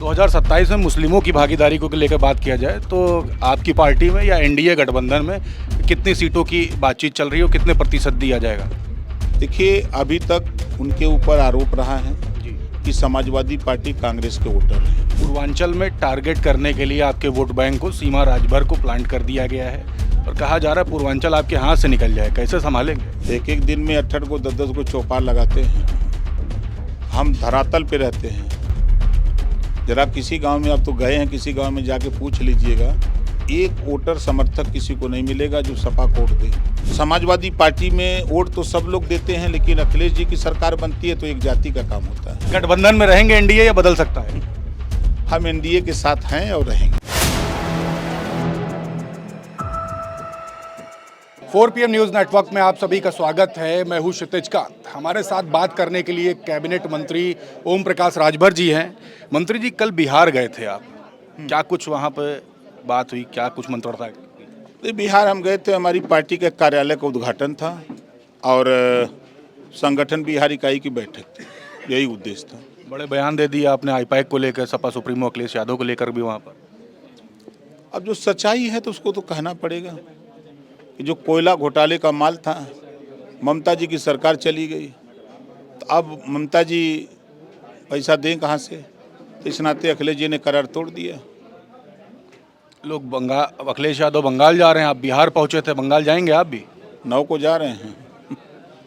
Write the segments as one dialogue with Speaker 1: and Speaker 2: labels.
Speaker 1: 2027 में मुस्लिमों की भागीदारी को लेकर बात किया जाए तो आपकी पार्टी में या एनडीए गठबंधन में कितनी सीटों की बातचीत चल रही है और कितने प्रतिशत दिया जाएगा?
Speaker 2: देखिए, अभी तक उनके ऊपर आरोप रहा है
Speaker 1: जी।
Speaker 2: कि समाजवादी पार्टी कांग्रेस के वोटर हैं।
Speaker 1: पूर्वांचल में टारगेट करने के लिए आपके वोट बैंक को सीमा राजभर को प्लांट कर दिया गया है और कहा जा रहा है पूर्वांचल आपके हाथ से निकल जाए, कैसे संभालेंगे?
Speaker 2: एक एक दिन में 68 को 10-10 को चौपाल लगाते हैं। हम धरातल पे रहते हैं। जरा किसी गांव में, आप तो गए हैं, किसी गांव में जाके पूछ लीजिएगा, एक वोटर समर्थक किसी को नहीं मिलेगा जो सपा को वोट दे। समाजवादी पार्टी में वोट तो सब लोग देते हैं, लेकिन अखिलेश जी की सरकार बनती है तो एक जाति का काम होता है।
Speaker 1: गठबंधन में रहेंगे एनडीए या बदल सकता है?
Speaker 2: हम एनडीए के साथ हैं और रहेंगे।
Speaker 1: 4 PM न्यूज़ नेटवर्क में आप सभी का स्वागत है। मैं हूं क्षितिज कांत। हमारे साथ बात करने के लिए कैबिनेट मंत्री ओम प्रकाश राजभर जी हैं। मंत्री जी, कल बिहार गए थे आप, क्या कुछ वहां पे बात हुई, क्या कुछ मंत्रणा?
Speaker 2: बिहार हम गए थे, हमारी पार्टी के कार्यालय का उद्घाटन था और संगठन बिहार इकाई की बैठक थी, यही उद्देश्य था।
Speaker 1: बड़े बयान दे दिए आपने आईपैक को लेकर, सपा सुप्रीमो अखिलेश यादव को लेकर भी वहाँ पर।
Speaker 2: अब जो सच्चाई है तो उसको तो कहना पड़ेगा कि जो कोयला घोटाले का माल था, ममता जी की सरकार चली गई, तो अब ममता जी पैसा दें कहाँ से? तो इस नाते अखिलेश जी ने करार तोड़ दिया।
Speaker 1: लोग बंगाल, अखिलेश यादव बंगाल जा रहे हैं, आप बिहार पहुँचे थे, बंगाल जाएंगे आप भी?
Speaker 2: 9 को जा रहे हैं।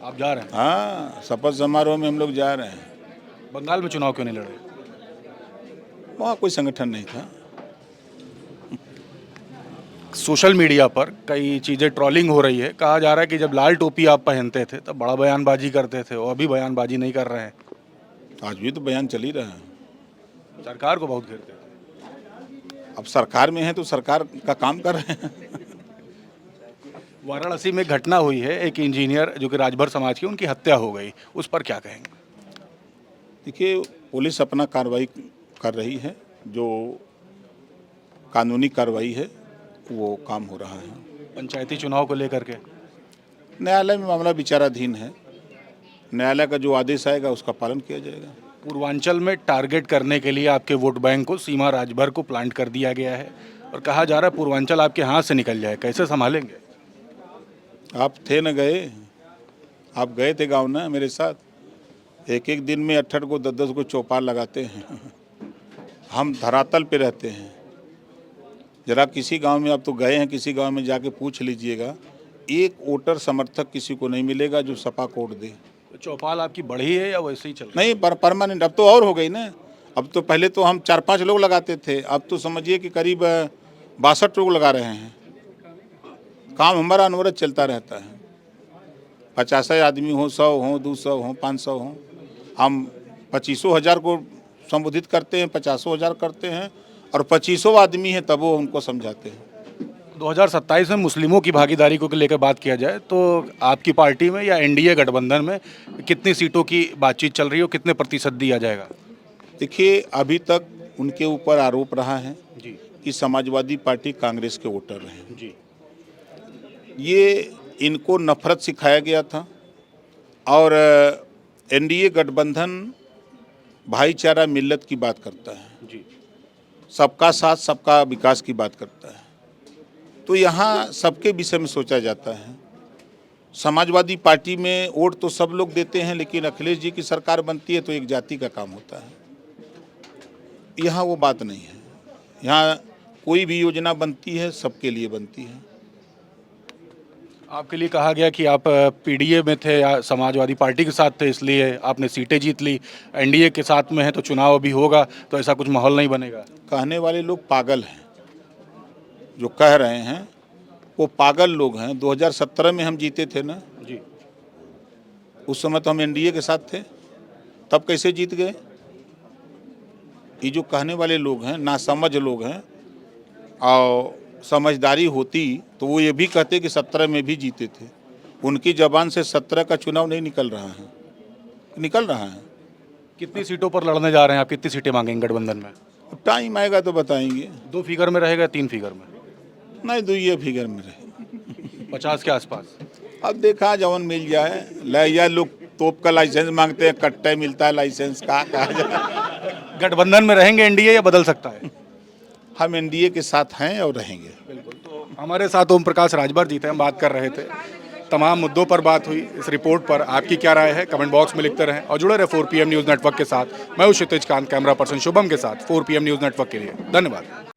Speaker 1: आप जा रहे हैं?
Speaker 2: हाँ, शपथ समारोह में हम लोग जा रहे हैं।
Speaker 1: बंगाल में चुनाव क्यों नहीं लड़े?
Speaker 2: वहाँ कोई संगठन नहीं था।
Speaker 1: सोशल मीडिया पर कई चीज़ें ट्रोलिंग हो रही है, कहा जा रहा है कि जब लाल टोपी आप पहनते थे तब बड़ा बयानबाजी करते थे और अभी बयानबाजी नहीं कर रहे हैं।
Speaker 2: आज भी तो बयान चल ही रहा है।
Speaker 1: सरकार को बहुत घेरते थे।
Speaker 2: अब सरकार में है तो सरकार का काम कर रहे हैं।
Speaker 1: वाराणसी में घटना हुई है, एक इंजीनियर जो कि राजभर समाज की, उनकी हत्या हो गई, उस पर क्या कहेंगे?
Speaker 2: देखिए, पुलिस अपना कार्रवाई कर रही है, जो कानूनी कार्रवाई है वो काम हो रहा है।
Speaker 1: पंचायती चुनाव को लेकर के
Speaker 2: न्यायालय में मामला विचाराधीन है। न्यायालय का जो आदेश आएगा उसका पालन किया जाएगा।
Speaker 1: पूर्वांचल में टारगेट करने के लिए आपके वोट बैंक को सीमा राजभर को प्लांट कर दिया गया है और कहा जा रहा है पूर्वांचल आपके हाथ से निकल जाए, कैसे संभालेंगे?
Speaker 2: आप थे न गए? आप गए थे गाँव ना मेरे साथ? एक एक दिन में 68 को 10-10 को चौपाल लगाते हैं। हम धरातल पे रहते हैं। जरा किसी गांव में, आप तो गए हैं, किसी गांव में जाके पूछ लीजिएगा, एक वोटर समर्थक किसी को नहीं मिलेगा जो सपा को वोट दे।
Speaker 1: तो चौपाल आपकी बढ़ी है या वैसे ही चल रही
Speaker 2: नहीं, परमानेंट अब तो और हो गई ना। अब तो पहले तो हम 4-5 लोग लगाते थे, अब तो समझिए कि करीब 62 लोग लगा रहे हैं। काम हमारा अनवरत चलता रहता है। 50 आदमी हो, 100 हो, 200 हो, 500 हो, हम 25,000 को संबोधित करते हैं, 50,000 करते हैं और 25 आदमी हैं तब वो उनको समझाते हैं।
Speaker 1: 2027 में मुस्लिमों की भागीदारी को लेकर बात किया जाए तो आपकी पार्टी में या एनडीए गठबंधन में कितनी सीटों की बातचीत चल रही है और कितने प्रतिशत दिया जाएगा?
Speaker 2: देखिए, अभी तक उनके ऊपर आरोप रहा है
Speaker 1: जी
Speaker 2: कि समाजवादी पार्टी कांग्रेस के वोटर हैं।
Speaker 1: जी।
Speaker 2: ये इनको नफरत सिखाया गया था और एनडीए गठबंधन भाईचारा मिल्लत की बात करता है
Speaker 1: जी।
Speaker 2: सबका साथ सबका विकास की बात करता है। तो यहाँ सबके विषय में सोचा जाता है। समाजवादी पार्टी में वोट तो सब लोग देते हैं, लेकिन अखिलेश जी की सरकार बनती है तो एक जाति का काम होता है। यहाँ वो बात नहीं है। यहाँ कोई भी योजना बनती है सबके लिए बनती है।
Speaker 1: आपके लिए कहा गया कि आप पीडीए में थे या समाजवादी पार्टी के साथ थे, इसलिए आपने सीटें जीत ली। एनडीए के साथ में है तो चुनाव अभी होगा तो ऐसा कुछ माहौल नहीं बनेगा।
Speaker 2: कहने वाले लोग पागल हैं, जो कह रहे हैं वो पागल लोग हैं। 2017 में हम जीते थे ना
Speaker 1: जी।
Speaker 2: उस समय तो हम एनडीए के साथ थे, तब कैसे जीत गए? ये जो कहने वाले लोग हैं नासमझ लोग हैं। और समझदारी होती तो वो ये भी कहते कि 17 में भी जीते थे। उनकी ज़बान से 17 का चुनाव नहीं निकल रहा है, निकल रहा है।
Speaker 1: कितनी सीटों पर लड़ने जा रहे हैं आप? कितनी सीटें मांगेंगे गठबंधन में?
Speaker 2: टाइम आएगा तो बताएंगे।
Speaker 1: 2 फिगर में रहेगा, 3 फिगर में?
Speaker 2: नहीं, 2 फिगर में रहे।
Speaker 1: 50 के आसपास।
Speaker 2: अब देखा जवन मिल जाए। या लोग तोप का लाइसेंस मांगते हैं, कट्टे मिलता है लाइसेंस का, कहा जाए।
Speaker 1: गठबंधन में रहेंगे एनडीए या बदल सकता है?
Speaker 2: हम एनडीए के साथ हैं और रहेंगे।
Speaker 1: बिल्कुल। तो हमारे साथ ओम प्रकाश राजभर जी थे, हम बात कर रहे थे, तमाम मुद्दों पर बात हुई। इस रिपोर्ट पर आपकी क्या राय है कमेंट बॉक्स में लिखते रहें और जुड़े रहे 4 PM न्यूज़ नेटवर्क के साथ। मैं हूं क्षितिज कांत, कैमरा पर्सन शुभम के साथ 4 PM न्यूज़ नेटवर्क के लिए धन्यवाद।